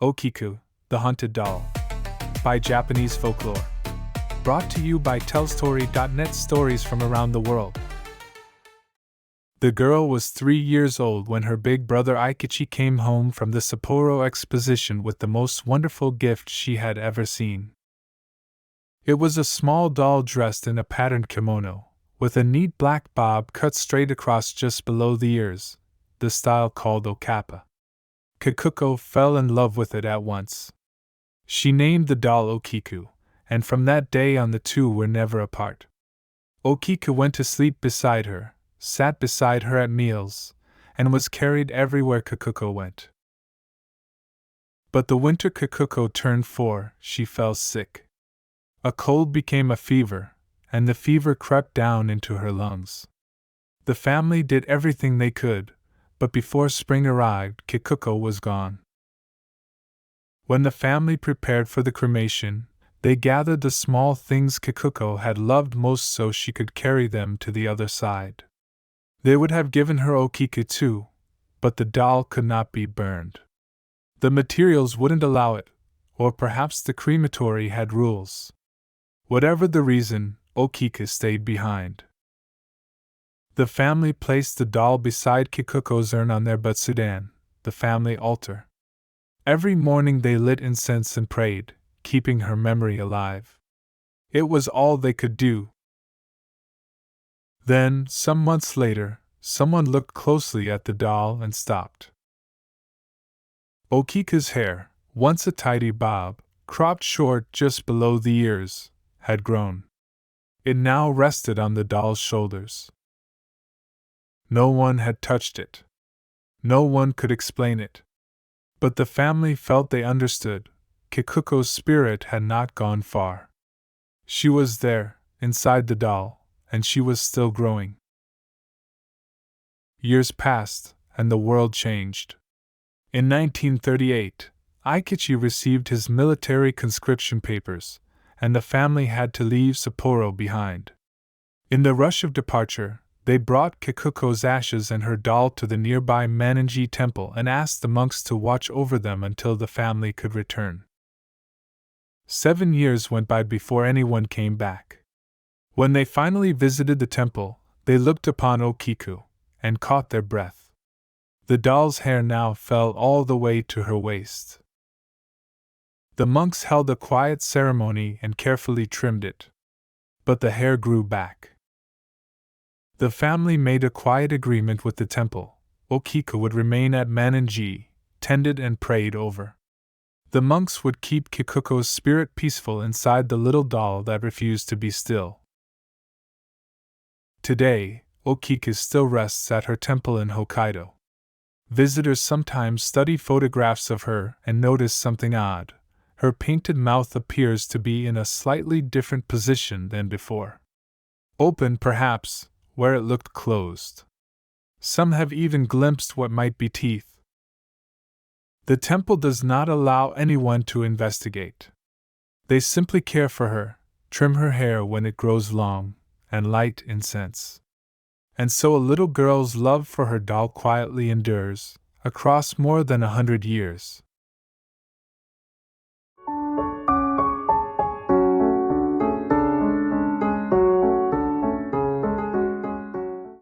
Okiku, the Haunted Doll. By Japanese Folklore. Brought to you by TellStory.net, stories from around the world. The girl was 3 years old when her big brother Aikichi came home from the Sapporo exposition with the most wonderful gift she had ever seen. It was a small doll dressed in a patterned kimono, with a neat black bob cut straight across just below the ears, the style called okappa. Kikuko fell in love with it at once. She named the doll Okiku, and from that day on the two were never apart. Okiku went to sleep beside her, sat beside her at meals, and was carried everywhere Kikuko went. But the winter Kikuko turned 4, she fell sick. A cold became a fever, and the fever crept down into her lungs. The family did everything they could, but before spring arrived, Kikuko was gone. When the family prepared for the cremation, they gathered the small things Kikuko had loved most so she could carry them to the other side. They would have given her Okiku too, but the doll could not be burned. The materials wouldn't allow it, or perhaps the crematory had rules. Whatever the reason, Okiku stayed behind. The family placed the doll beside Kikuko's urn on their butsudan, the family altar. Every morning they lit incense and prayed, keeping her memory alive. It was all they could do. Then, some months later, someone looked closely at the doll and stopped. Okiku's hair, once a tidy bob, cropped short just below the ears, had grown. It now rested on the doll's shoulders. No one had touched it. No one could explain it. But the family felt they understood. Kikuko's spirit had not gone far. She was there, inside the doll, and she was still growing. Years passed, and the world changed. In 1938, Aikichi received his military conscription papers, and the family had to leave Sapporo behind. In the rush of departure, they brought Kikuko's ashes and her doll to the nearby Manenji temple and asked the monks to watch over them until the family could return. 7 years went by before anyone came back. When they finally visited the temple, they looked upon Okiku and caught their breath. The doll's hair now fell all the way to her waist. The monks held a quiet ceremony and carefully trimmed it. But the hair grew back. The family made a quiet agreement with the temple. Okiku would remain at Manenji, tended and prayed over. The monks would keep Kikuko's spirit peaceful inside the little doll that refused to be still. Today, Okiku still rests at her temple in Hokkaido. Visitors sometimes study photographs of her and notice something odd. Her painted mouth appears to be in a slightly different position than before. Open, perhaps, where it looked closed. Some have even glimpsed what might be teeth. The temple does not allow anyone to investigate. They simply care for her, trim her hair when it grows long, and light incense. And so a little girl's love for her doll quietly endures, across more than 100 years.